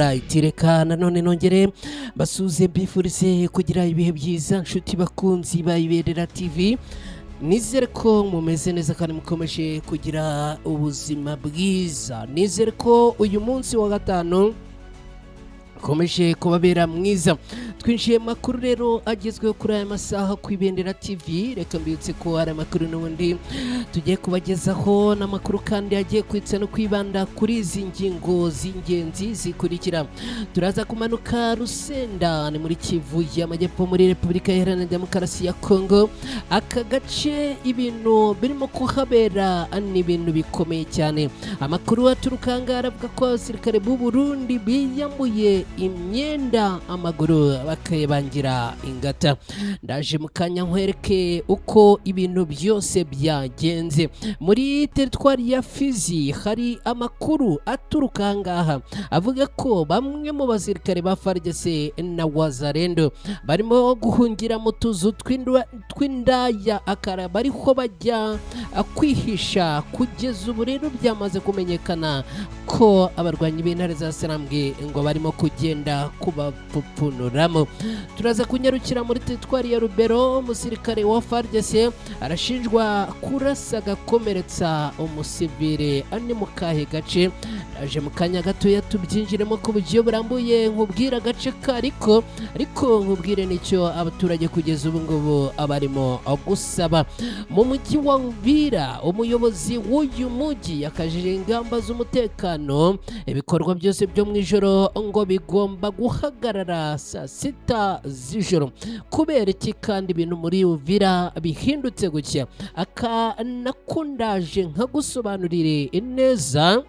Alright, reka nanone nongere basuze mbifurize kugira ibihe byiza nshuti bakunzi ba Iberera TV. Nizere ko mumeze neza kandi mukomeje kugira ubuzima bwiza. Nizere ko uyu munsi wa gatanu komeje kubabera mwiza. Twinjiye makuru rero agezweho kuri aya masaha ku Ibendera TV. Reka mbibutse ko hari amakuru n'ubundi tugiye kubagezaho, n'amakuru kandi agiye kwitsa no kwibanda kuri izi ngingo z'ingenzi zikurikira. Turaza kumanuka Rusenda ni muri Kivu y'Amajyepfo muri Repubulika Iharanira Demokarasi ya Kongo. Aka gace ibintu birimo kuhabera ni ibintu bikomeye cyane. Amakuru aturuka ngaha avuga ko abasirikare b'u Burundi biyambuye imyenda amaguru bakayibangira ingata. Ndaje mukanya nkwereke uko ibintu byose byagenze. Muri teritwari ya Fizi hari amakuru aturuka ngaha avuga ko bamwe mu basirikare ba FARDC na Wazalendo barimo guhungira mu tuzu tw'indaya akara bariho bajya kwihisha. Kugeza ubu rero byamaze kumenyekana ko abarwanyi b'intare za Sarambwe ngo barimo kugenda kubapfupunuramo. Turaza kunyarukira muri teritwari ya Rubero. Umusirikare wa FARDC arashinjwa kurasa agakomeretsa umusivile ani mu kahe gace. Aje mu kanya gatoya tubyinjiremo ku buryo burambuye, nkubwira agace kariko ariko nkubwire nicyo abaturage kugeza ubu ngubu abarimo gusaba. Mu mujyi wa Uvira umuyobozi w'uyu mujyi yakajije ingamba z'umutekano. Ibikorwa byose byo mu ijoro ngo bigomba guhagarara saa 6 z'ijoro. Kubera iki kandi ibintu muri Uvira bihindutse gutya? Aka nakundaje nkagusobanurire neza.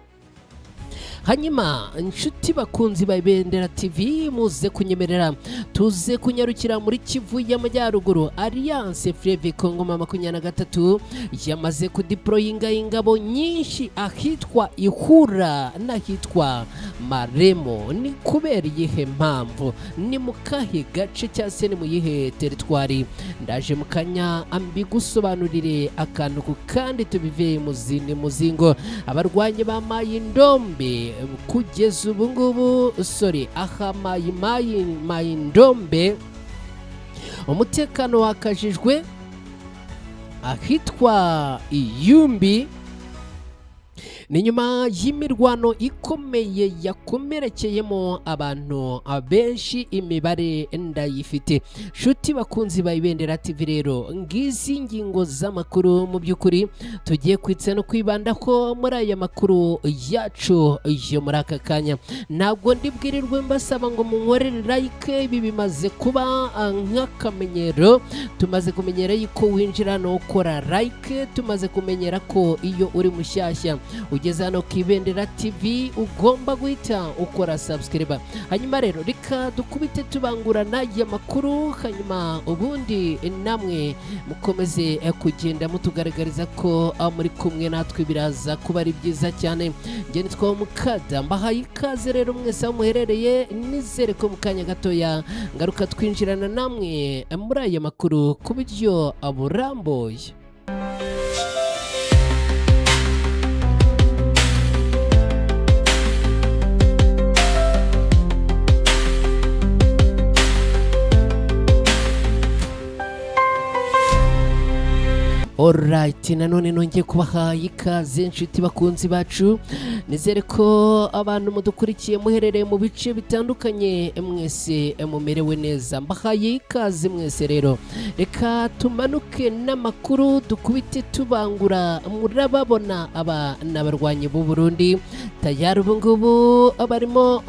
Hanyuma inshuti bakunzi ba Ibendera TV muze kunyemerera tuze kunyarukira muri Kivu y'Amajyaruguru. Alliance Fleuve Congo 23 yamaze kudeployinga ingabo nyinshi ahitwa Ihura n'ahitwa Maremo. Ni kubera iyihe mpamvu? Ni mu kahe gace cyangwa se ni mu yihe teritwari? Ndaje mukanya ambigusobanurire akantu ku kandi tubive mu zindi muzingo. Abarwanyi ba Mayindombe kugeza ubu ngubu aha Mayindombe umutekano wakajijwe ahitwa Iyumbi. Ni nyuma y'imirwano ikomeye yakomerekeyemo abantu abenshi, imibare ndayifite. Shuti bakunzi ba Ibendera TV rero ngizi ngingo z'amakuru mu by'ukuri tugiye kwitsa no kwibandaho muri aya makuru yacu yo muri aka kanya. Ntabwo ndibwirirwe mbasaba ngo munkorere like, ibi bimaze kuba nk'akamenyero. Tumaze kumenyera yuko winjira no ukora like, tumaze kumenyera ko iyo uri mushyashya ugeze hano ku Ibendera TV ugomba guhita ukora subscribe. Hanyuma rero reka dukubite tubangurana ya makuru, hanyuma ubundi namwe mukomeze kugenda mutugaragariza ko muri kumwe natwe, biraza kuba ari byiza cyane. Nge nitwa Mukada, mbahaye ikaze rero mwese aho muherereye. Nizere ko mu kanya gatoya ngaruka twinjirana namwe muri aya makuru ku buryo burambuye. Alright, nanone nongeye kubaha ikaze inshuti bakunzi bacu. Nizere ko abantu mudukurikiye muherereye mu bice bitandukanye mwese mumerewe neza. Mbahaye ikaze mwese rero. Reka tumanuke n'amakuru dukubite tubangura. Murababona aba n'abarwanyi b'u Burundi tayari ubu ngubu abarimo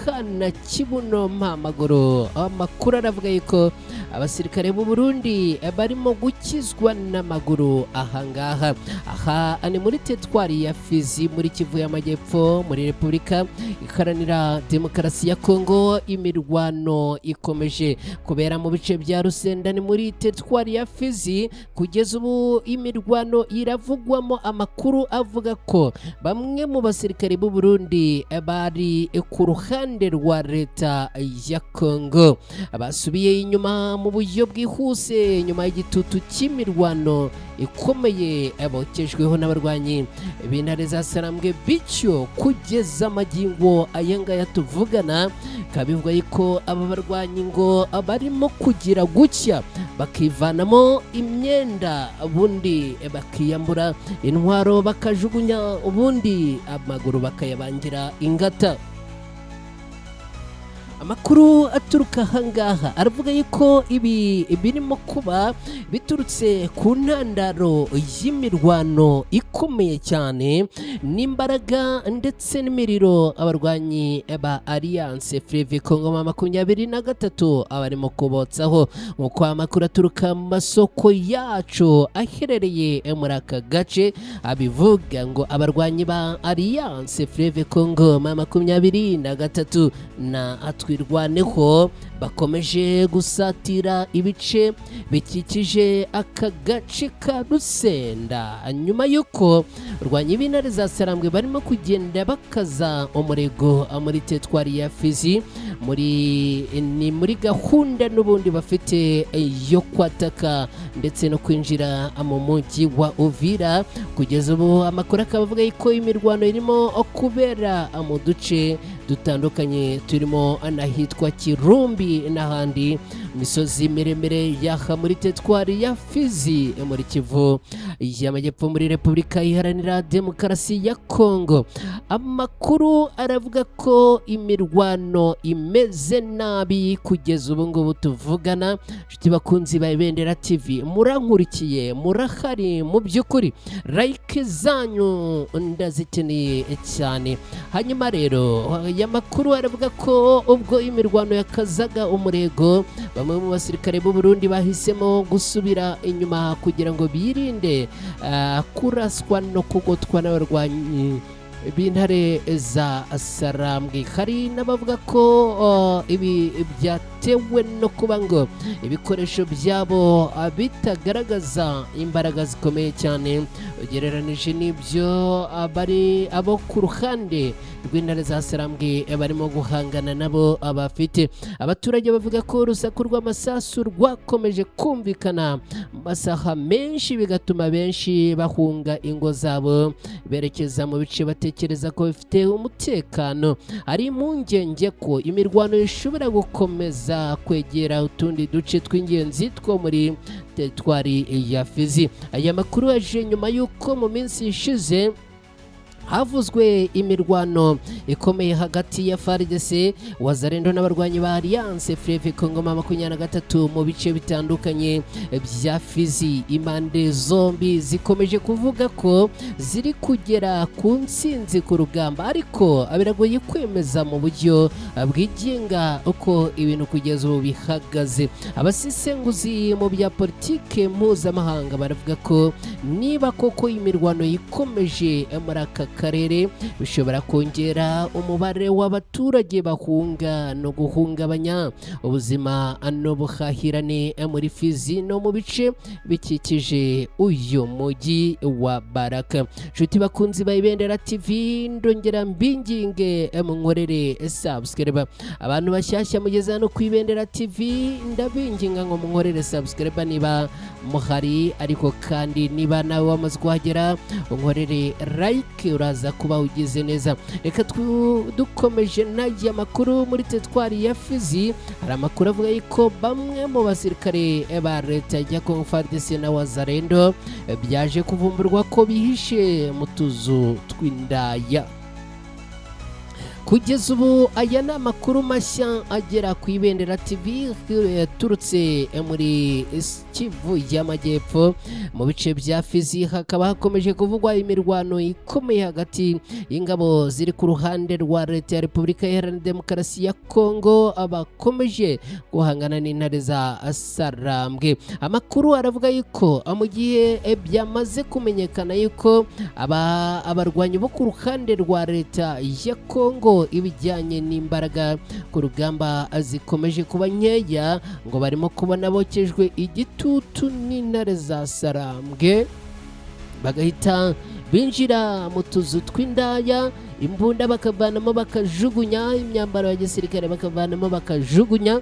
kana kibuno mpamaguru. Amakuru aravuga yuko abasirikare b'u Burundi barimo gukizwa n'amaguru ahangaha. Aha ni muri teritwari ya Fizi muri Kivu y'Amajyepfo muri Repubulika Iharanira Demokarasi ya Kongo. Imirwano ikomeje kubera mu bice bya Rusenda ni muri teritwari ya Fizi. Kugeza ubu imirwano iravugwamo amakuru avuga ko bamwe mu basirikare b'u Burundi bari ku ruhande rwa leta ya Kongo basubiye inyuma mu buryo bwihuse nyuma y'igitutu cy'imirwano ikomeye abokejweho n'abarwanyi b'intare za Sarambwe, bityo kugeza amagingo aya ngaya tuvugana kabivuga yuko aba barwanyi ngo barimo kugira gutya bakivanamo imyenda ubundi bakiyambura intwaro bakajugunya ubundi amaguru bakayabangira ingata. Amakuru aturuka ahangaha aravuga yuko ibi birimo kuba biturutse ku ntandaro y'imirwano ikomeye cyane n'imbaraga ndetse n'imiriro abarwanyi ba Alliance Fleuve Congo 23 abarimo kubotsaho, nk'uko amakuru aturuka mu masoko yacu aherereye muri aka gace abivuga ngo abarwanyi ba Alliance Fleuve Congo 23 na twirwaneho bakomeje gusatira ibice bikikije aka gace ka Rusenda, nyuma y'uko urwanyi b'intare za Sarambwe barimo kugenda bakaza umurego muri teritwari ya Fizi muri gahunda n'ubundi bafite yo kwataka ndetse no kwinjira mu mujyi wa Uvira. Kugeza ubu amakuru akaba avuga yuko imirwano irimo kubera mu duce dutandukanye turimo anahitwa Kirumbi n'ahandi misozi miremire yaha muri teritwari ya Fizi muri Kivu y'Amajyepfo muri Repubulika Iharanira Demokarasi ya Kongo. Amakuru aravuga ko imirwano imeze nabi kugeza ubu ngubu tuvugana. Nshuti bakunzi ba Ibendera TV, murankurikiye, murahari mu by'ukuri, like zanyu ndazikeneye cyane. Hanyuma rero aya makuru aravuga ko ubwo imirwano yakazaga umurego, bamwe mu basirikare b'u Burundi bahisemo gusubira inyuma kugira ngo birinde kuraswa no kugotwa n'abarwanyi b'intare za Sarambwe. Hari n'abavuga ko ibi byatewe no kuba ngo ibikoresho byabo bitagaragaza imbaraga zikomeye cyane ugereranije n'ibyo abo ku ruhande rw'intare za Sarambwe barimo guhangana nabo abafite. Abaturage bavuga ko urusaku rw'amasasu rwakomeje kumvikana masaha menshi bigatuma benshi bahunga ingo zabo berekeza mu bice batekereza ko bifite umutekano. Ari impungenge ko imirwano ishobora gukomeza kwegera utundi duce tw'ingenzi two muri teritwari ya Fizi. Aya makuru aje nyuma y'uko mu minsi ishize havuzwe imirwano ikomeye hagati ya FARDC, Wazalendo n'abarwanyi ba Alliance Fleuve Congo 23 mu bice bitandukanye bya Fizi. Impande zombi zikomeje kuvuga ko ziri kugera ku ntsinzi ku rugamba, ariko biragoye kwemeza mu buryo bwigenga uko ibintu kugeza ubu bihagaze. Abasesenguzi mu bya politike mpuzamahanga baravuga ko niba koko imirwano ikomeje muri aka karere bishobora kongera umubare w'abaturage bahunga no guhungabanya ubuzima n'ubuhahirane muri Fizi no mu bice bikikije uyu mujyi wa Baraka. Nshuti bakunzi ba Ibendera TV, ndongera mbinginge munkorere subscribe. Abantu bashyashya mugeze hano ku Ibendera TV, ndabinginga ngo munkorere subscribe niba muhari, ariko kandi niba nawe wamaze kuhagera unkorere like, uraza kuba ugize neza. Reka dukomeje n'aya makuru muri teritwari ya Fizi. Hari amakuru avuga yuko bamwe mu basirikare ba leta ya Congo FARDC na Wazalendo byaje kuvumburwa ko bihishe mu tuzu tw'indaya. Kugeza ubu aya ni amakuru mashya agera ku Ibendera TV yaturutse muri Kivu y'Amajyepfo mu bice bya Fizi. Hakaba hakomeje kuvugwa imirwano ikomeye hagati y'ingabo ziri ku ruhande rwa leta ya Repubulika Iharanira Demokarasi ya Kongo abakomeje guhangana n'intare za Sarambwe. Amakuru aravuga yuko mu gihe byamaze kumenyekana yuko abarwanyi bo ku ruhande rwa leta ya Kongo ibijyanye n'imbaraga ku rugamba zikomeje kuba nkeya, ngo barimo kubona bokejwe igitutu n'intare za Sarambwe, bagahita binjira mu tuzu tw'indaya, imbunda bakavanamo bakajugunya, imyambaro ya gisirikare bakavanamo bakajugunya.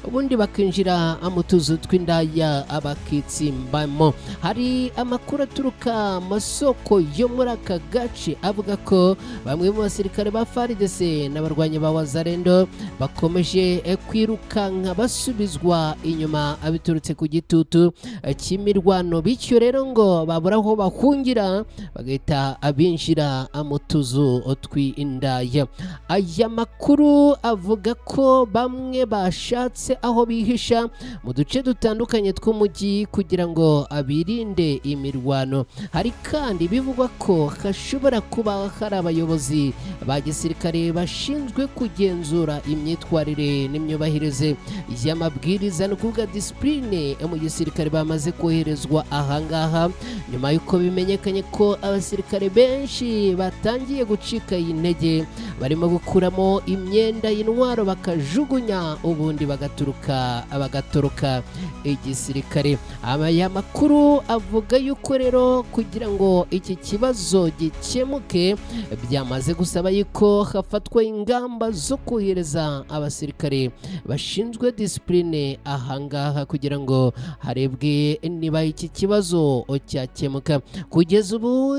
ubundi bakinjira mu tuzu tw'indaya abakitsimbamo. Hari amakuru aturuka masoko yo muri aka gace avuga ko bamwe mu basirikare ba FARDC n'abarwanyi ba Wazalendo bakomeje kwirukanka basubizwa inyuma abiturutse ku gitutu cy'imirwano, bityo rero ngo babura aho bahungira bagahita abinjira mu tuzu tw'indaya. Aya makuru avuga ko bamwe bashatse aho bihisha mu duce dutandukanye tw'umujyi kugira ngo abirinde imirwano. Hari kandi bivugwa ko hashobora kuba hari abayobozi ba gisirikare bashinzwe kugenzura imyitwarire n'imyubahirize y'amabwiriza no kuvuga discipline mu gisirikare bamaze koherezwa ahangaha nyuma y'uko bimenyekanye ko abasirikare benshi batangiye gucika intege, barimo gukuramo imyenda y'intwaro bakajugunya ubundi bagatoroka igisirikare. Aya makuru avuga yuko rero kugira ngo iki kibazo gikemuke byamaze gusaba yuko hafatwa ingamba zo kohereza abasirikare bashinzwe discipline ahangaha kugira ngo harebwe niba iki kibazo cyakemuka. Kugeza ubu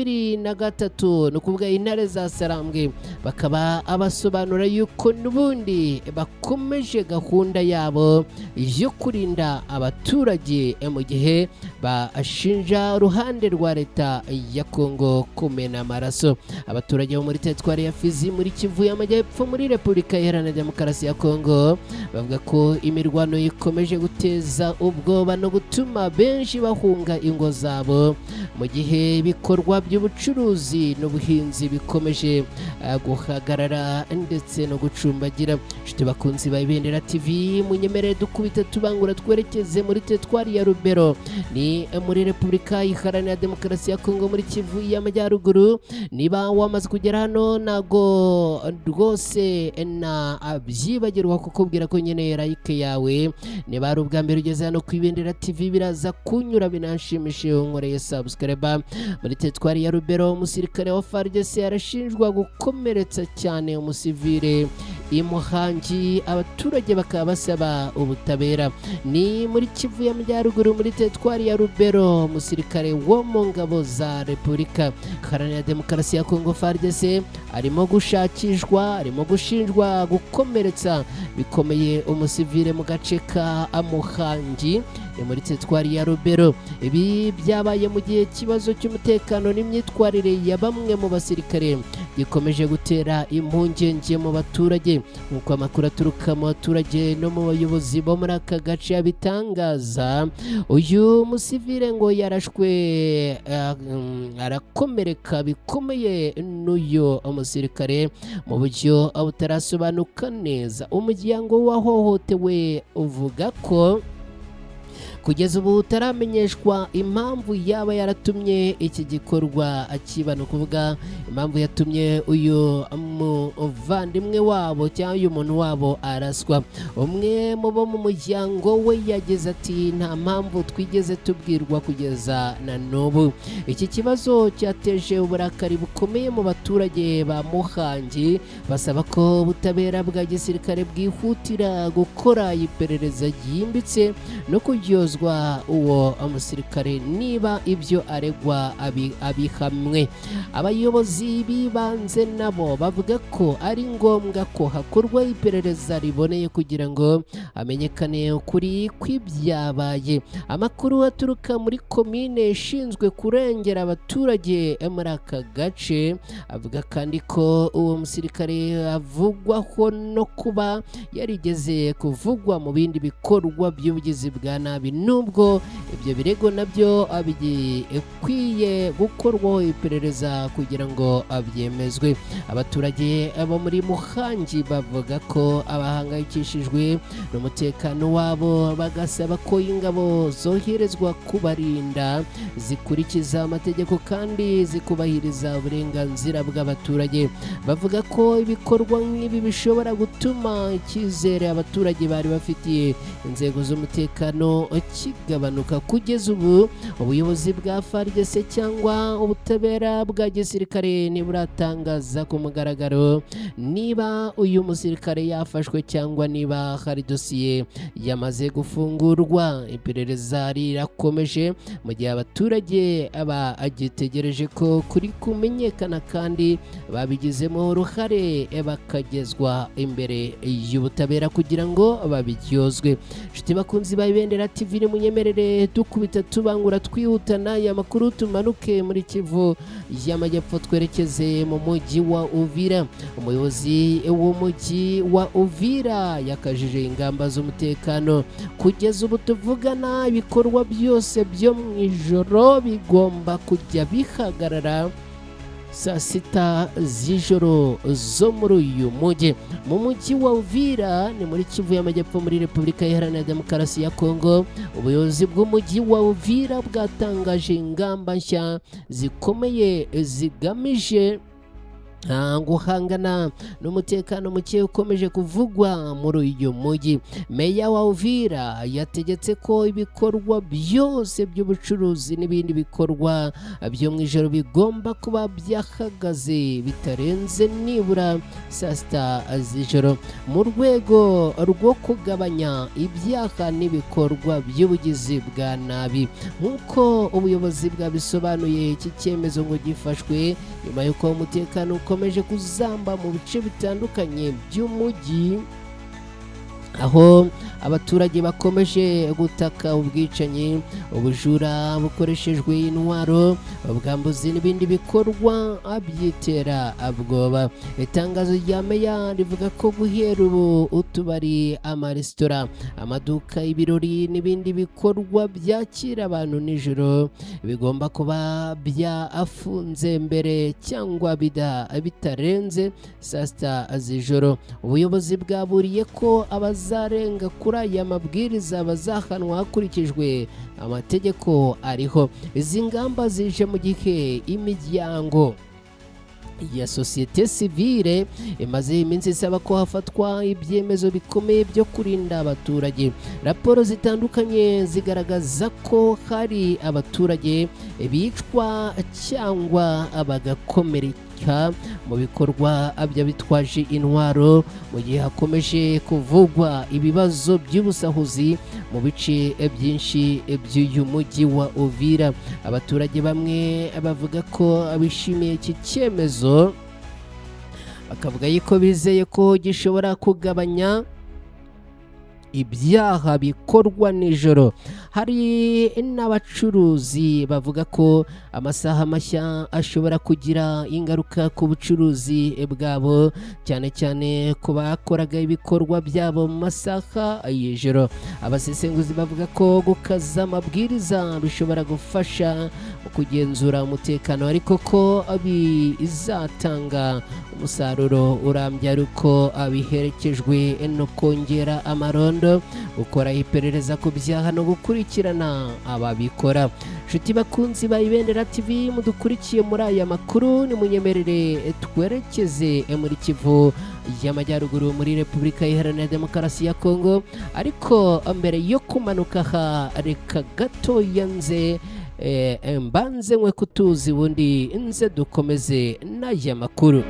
23 no kuvuga intare za Sarambwe bakaba abasobanura yuko n'ubundi bakomeje gahunda yabo yo kurinda abaturage mu gihe bashinja uruhande rwa leta ya Kongo kumena amaraso. Abaturage bo muri teritwari ya Fizi muri Kivu y'Amajyepfo muri Repubulika Iharanira Demokarasi ya Kongo bavuga ko imirwano ikomeje guteza ubwoba no gutuma benshi bahunga ingo zabo, mu gihe ibikorwa by'ubucuruzi n'ubuhinzi bikomeje guhagarara ndetse no gucumbagira. Nshuti bakunzi ba Ibendera TV, munyemerere dukubite tubangura twerekeze muri teritwari ya Rubero ni muri Repubulika Iharanira Demokarasi ya Kongo muri Kivu y'Amajyaruguru. Niba wamaze kugera hano nago rwose na abyibagirwa kukubwira ko nyene like yawe niba ari ubwa mbere ugeze hano ku Ibendera TV biraza kunyura binanshimishije unkoreye subscribe. Muri teritwari ya Rubero umusirikare wa FARDC arashinjwa gukomeretsa cyane umusivile imuhangi, abaturage bakaba basaba ubutabera. Ni muri Kivu y'Amajyaruguru muri teritwari ya Rubero umusirikare wo mu ngabo za Repubulika Iharanira Demokarasi ya Kongo FARDC arimo gushakishwa, arimo gushinjwa gukomeretsa bikomeye umusivile mu gace ka Muhangi muri teritwari ya Rubero. Ibi byabaye mu gihe kibazo cy'umutekano n'imyitwarire ya bamwe mu basirikare gikomeje gutera impungenge mu baturage, nk'uko amakuru aturuka mu baturage no mu bayobozi bo muri aka gace abitangaza. Uyu musivile ngo yarashwe arakomereka bikomeye n'uyu umusirikare mu buryo butarasobanuka neza. Umuryango wahohotewe uvuga ko kugeza ubu utaramenyeshwa impamvu yaba yaratumye iki gikorwa akiba, no kuvuga impamvu yatumye uyu muvandimwe wabo cyangwa uyu muntu wabo araswa. Umwe mu bo mu muryango we yagize ati nta mpamvu twigeze tubwirwa kugeza na n'ubu. Iki kibazo cyateje uburakari bukomeye mu baturage ba Muhangi, basaba ko ubutabera bwa gisirikare bwihutira gukora iperereza ryimbitse no kuryozwa uwo umusirikare niba ibyo aregwa abihamwe. Abayobozi bibanze nabo bavuga ko ari ngombwa ko hakorwa iperereza riboneye kugira ngo amenyekane ukuri kw'ibyabaye. Amakuru aturuka muri komine ishinzwe kurengera abaturage muri aka gace avuga kandi ko uwo musirikare avugwaho no kuba yarigeze kuvugwa mu bindi bikorwa by'ubugizi bwa nabi, nubwo ibyo birego nabyo bikwiye gukorwaho iperereza kugira ngo byemezwe. Abaturage bo muri Muhangi bavuga ko abahangayikishijwe n'umutekano wabo, bagasaba ko ingabo zoherezwa kubarinda zikurikiza amategeko kandi zikubahiriza uburenganzira bw'abaturage. Bavuga ko ibikorwa nk'ibi bishobora gutuma icyizere abaturage bari bafitiye inzego z'umutekano kigabanuka. Kugeza ubu ubuyobozi bwa FARDC cyangwa ubutabera bwa gisirikare ntiburatangaza ku mugaragaro niba uyu musirikare yafashwe cyangwa niba hari dosiye yamaze gufungurwa. Iperereza rirakomeje mu gihe abaturage agitegereje ko kuri kumenyekana kandi babigizemo uruhare bakagezwa imbere y'ubutabera kugira ngo babiryozwe. Nshuti bakunzi ba Ibendera TV, ni munyemerere dukubita tubangura twihutana aya makuru, tumanuke muri Kivu y'Amajyepfo twerekeze mu mujyi wa Uvira. Umuyobozi w'umujyi wa Uvira yakajije ingamba z'umutekano. Kugeza ubu tuvugana, ibikorwa byose byo mu ijoro bigomba kujya bihagarara saa sita z'ijoro zo muri uyu mujyi. Mu mujyi wa Uvira ni muri Kivu y'Amajyepfo muri Repubulika Iharanira Demokarasi ya Kongo. Ubuyobozi bw'umujyi wa Uvira bwatangaje ingamba nshya zikomeye zigamije guhangana n'umutekano muke ukomeje kuvugwa muri uyu mujyi. Meya wa Uvira yategetse ko ibikorwa byose by'ubucuruzi n'ibindi bikorwa byo mu ijoro bigomba kuba byahagaze bitarenze nibura saa sita z'ijoro mu rwego rwo kugabanya ibyaha n'ibikorwa by'ubugizi bwa nabi. Nk'uko ubuyobozi bwabisobanuye, iki cyemezo ngo gifashwe nyuma y'uko umutekano ukomeje kuzamba mu bice bitandukanye by'umujyi, aho abaturage bakomeje gutaka ubwicanyi, ubujura bukoreshejwe intwaro, ubwambuzi n'ibindi bikorwa byitera ubwoba. Itangazo rya meya rivuga ko guhera ubu utubari, amaresitora, amaduka, ibirori n'ibindi bikorwa byakira abantu nijoro bigomba kuba byafunze mbere cyangwa bitarenze saa sita z'ijoro. Ubuyobozi bwaburiye ko abazarenga kuri aya mabwiriza bazahanwa hakurikijwe amategeko ariho. Izi ngamba zije mu gihe imiryango ya sosiyete sivile imaze iminsi isaba ko hafatwa ibyemezo bikomeye byo kurinda abaturage. Raporo zitandukanye zigaragaza ko hari abaturage bicwa cyangwa bagakomereka mu bikorwa by'abitwaje intwaro, mu gihe hakomeje kuvugwa ibibazo by'ubusahuzi mu bice byinshi by'uyu mujyi wa Uvira. Abaturage bamwe bavuga ko bishimiye iki cyemezo, bakavuga yuko bizeye ko gishobora kugabanya ibyaha bikorwa nijoro. Hari n'abacuruzi bavuga ko amasaha mashya ashobora kugira ingaruka ku bucuruzi bwabo, cyane cyane ku bakoraga ibikorwa byabo mu masaha y'ijoro. Abasesenguzi bavuga ko gukaza amabwiriza bishobora gufasha mu kugenzura umutekano, ariko ko bizatanga umusaruro urambye ariko biherekejwe no kongera amarondo, gukora iperereza ku byaha no gukurikirana ababikora. Nshuti bakunzi ba Ibendera TV, mudukurikiye muri aya makuru, nimunyemerere twerekeze muri Kivu y'Amajyaruguru muri Repubulika Iharanira Demokarasi ya Kongo. Ariko mbere yo kumanuka aha, reka gato yanze mbanze nkwe kutuzi ubundi nze dukomeze n'aya makuru.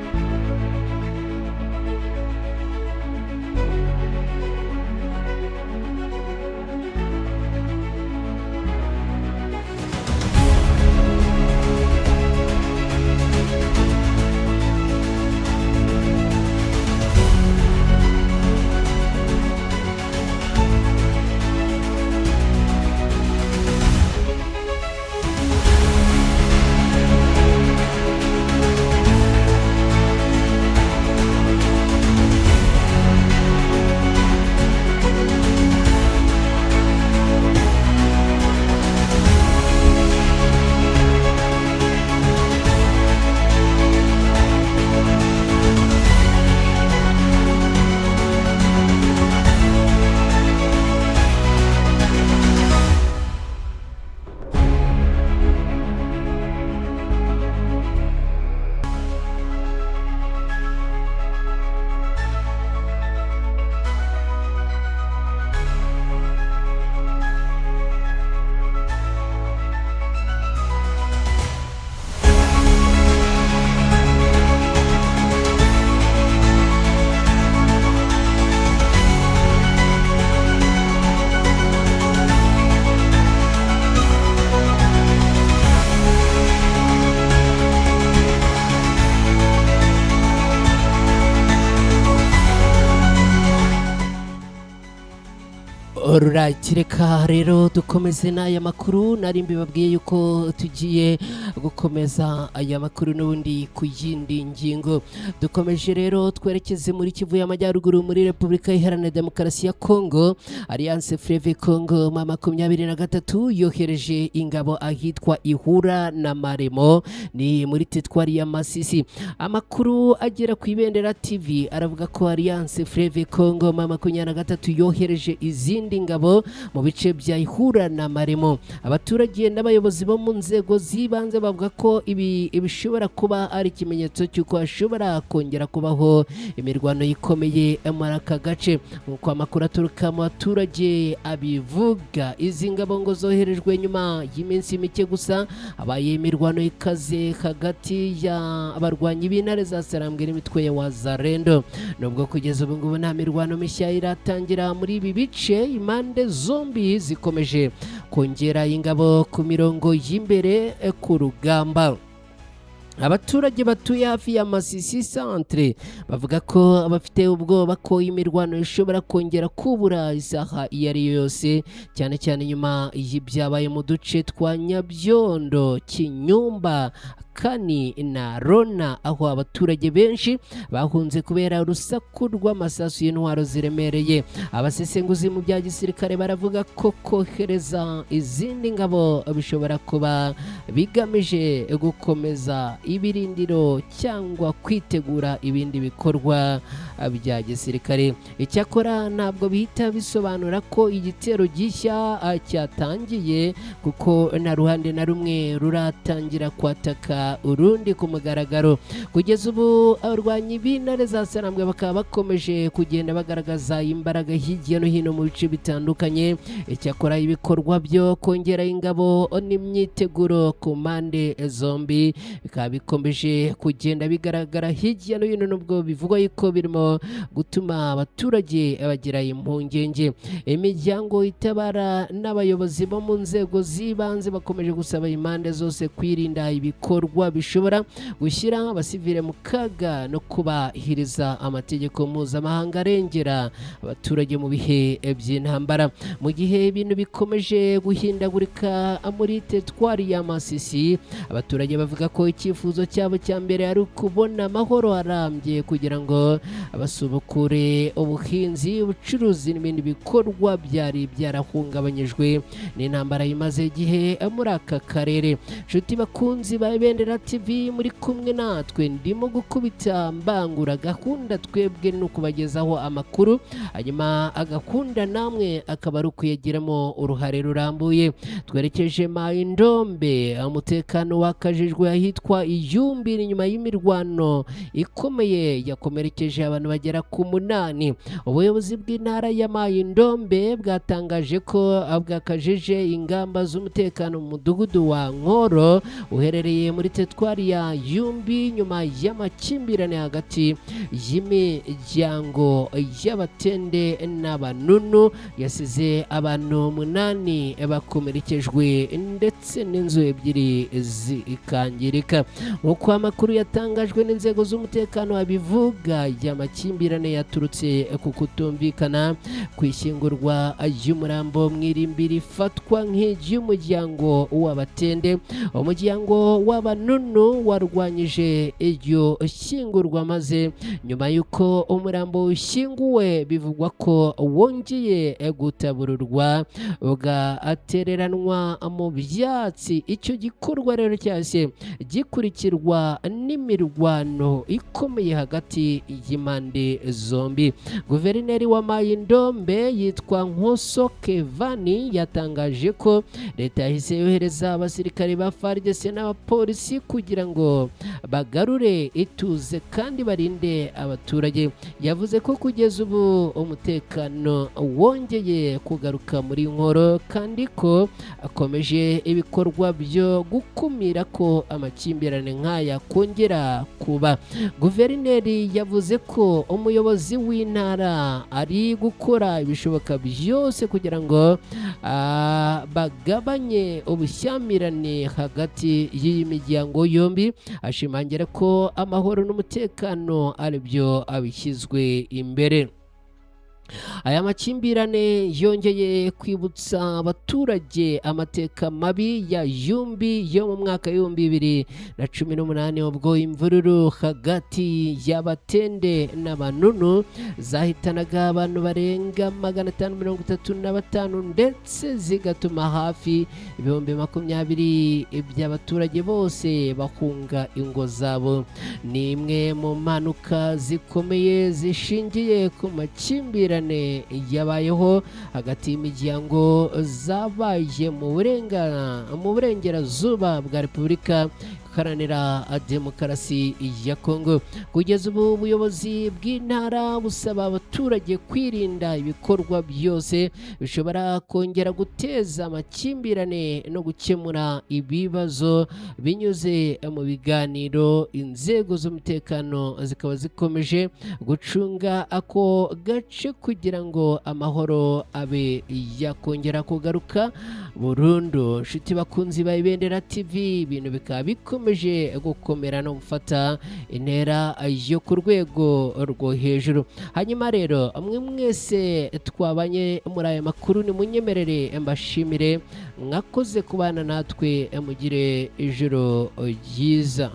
Kireka rero dukomeze n'aya makuru nari mbibabwiye yuko tugiye gukomeza aya makuru n'ubundi ku yindi ngingo. Dukomeje rero twerekeze muri Kivu y'Amajyaruguru muri Repubulika Iharanira Demokarasi ya Kongo. Alliance Fleuve Congo ma 23 yohereje ingabo ahitwa Ihura na Maremo ni muri teritwari ya Masisi. Amakuru agera ku Ibendera TV aravuga ko Alliance Fleuve Congo ma 23 yohereje izindi ngabo mu bice bya Ihura na Maremo. Abaturage n'abayobozi bo mu nzego zibanze bavuga ko ibi bishobora kuba ari ikimenyetso cy'uko hashobora kongera kubaho imirwano ikomeye muri aka gace. Nk'uko amakuru aturuka mu baturage abivuga, izi ngabo ngo zoherejwe nyuma y'iminsi mike gusa habaye imirwano ikaze hagati y'abarwanyi b'intare za Sarambwe n'imitwe ya Wazalendo. Nubwo kugeza ubu ngubu nta mirwano mishya iratangira muri ibi bice, impande zombi zikomeje kongera ingabo ku mirongo y'imbere ku rugamba. Abaturage batuye hafi ya Masisi Centre bavuga ko bafite ubwoba ko imirwano ishobora kongera kubura isaha iyo ari yose, cyane cyane nyuma y'ibyabaye mu duce twa Nyabyondo, Kinyumba, Kani na Rona, aho abaturage benshi bahunze kubera urusaku rw'amasasu y'intwaro ziremereye. Abasesenguzi mu bya gisirikare baravuga ko kohereza izindi ngabo bishobora kuba bigamije gukomeza ibirindiro cyangwa kwitegura ibindi bikorwa bya gisirikare. Icyakora ntabwo bihita bisobanura ko igitero gishya cyatangiye, kuko na ruhande na rumwe ruratangira kwataka urundi ku mugaragaro. Kugeza ubu abarwanyi b'intare za Sarambwe bakaba bakomeje kugenda bagaragaza imbaraga hirya no hino mu bice bitandukanye. Icyakora ibikorwa byo kongera ingabo n'imyiteguro ku mpande zombi bikaba bikomeje kugenda bigaragara hirya no hino, nubwo bivugwa yuko birimo gutuma abaturage bagira impungenge. Imiryango itabara n'abayobozi bo mu nzego zibanze bakomeje gusaba impande zose kwirinda ibikorwa bishobora gushyira abasivile mu kaga no kubahiriza amategeko mpuzamahanga arengera abaturage mu bihe by'intambara. Mu gihe ibintu bikomeje guhindagurika muri teritwari ya Masisi, abaturage bavuga ko icyifuzo cyabo cya mbere ari ukubona amahoro arambye kugira ngo basubukure ubuhinzi, ubucuruzi n'ibindi bikorwa byari byarahungabanyijwe n'intambara imaze igihe muri aka karere. Nshuti bakunzi ba Ibendera TV, muri kumwe natwe ndimo gukubita mbangura gahunda, twebwe no kubagezaho amakuru, hanyuma agakunda namwe akaba ari ukuyagiramo uruhare rurambuye. Twerekeje Mai-Ndombe, umutekano wakajijwe ahitwa Iyumbi nyuma y'imirwano ikomeye yakomerekeje abantu bagera ku 8. Ubuyobozi bw'intara ya Mai-Ndombe bwatangaje ko bwakajije ingamba z'umutekano mu mudugudu wa Nkoro uherereye muri teritwari ya Yumbi nyuma y'amakimbirane hagati y'imiryango y'Abatende n'Abanunu yasize abantu 8 bakomerekejwe ndetse n'inzu 2 zikangirika. Nk'uko amakuru yatangajwe n'inzego z'umutekano abivuga, y'amakimbirane yaturutse ku kutumvikana kwishyingurwa y'umurambo mw'irimbi rifatwa nk'iry'umuryango w'Abatende. Umuryango w'Abanunu warwanyije iryo shyingurwa, maze nyuma y'uko umurambo ushyinguwe bivugwa ko wongeye gutabururwa ugatereranwa mu byatsi. Icyo gikorwa rero cyase gikurikirwa n'imirwano ikomeye hagati y'impande zombi. Guverineri wa Mai-Ndombe yitwa Nkoso Kevani yatangaje ko leta yahise yohereza abasirikare ba FARDC n'abapolisi kugira ngo bagarure ituze kandi barinde abaturage. Yavuze ko kugeza ubu umutekano wongeye kugaruka muri Nkoro kandi ko akomeje ibikorwa byo gukumira ko amakimbirane nk'aya kongera kuba. Guverineri yavuze ko umuyobozi w'intara ari gukora ibishoboka byose kugira ngo bagabanye ubushyamirane hagati y'iyi miryango yombi. Ashimangira ko amahoro n'umutekano ari byo abishyizwe imbere. aya makimbirane yongeye kwibutsa abaturage amateka mabi ya Yumbi yo mu mwaka w'2018 ubwo imvururu hagati y'Abatende n'Abanunu zahitanaga abantu barenga 535 ndetse zigatuma hafi 20,000 by'abaturage bose bahunga ingo zabo. Ni imwe mu mpanuka zikomeye zishingiye ku makimbirane yabayeho hagati y'imiryango zabaye mu burengerazuba bwa Repubulika Iharanira Demokarasi ya Kongo. Kugeza ubu ubuyobozi bw'intara busaba abaturage kwirinda ibikorwa byose bishobora kongera guteza amakimbirane no gukemura ibibazo binyuze mu biganiro. Inzego z'umutekano zikaba zikomeje gucunga ako gace kugira ngo amahoro abe yakongera kugaruka burundu. Nshuti bakunzi ba Ibendera TV, ibintu bikaba bikomeje gukomera no gufata intera yo ku rwego rwo hejuru. Hanyuma rero amwe mwese twabanye muri aya makuru, ni munyemerere mbashimire, mwakoze kubana natwe, mugire ijoro ryiza.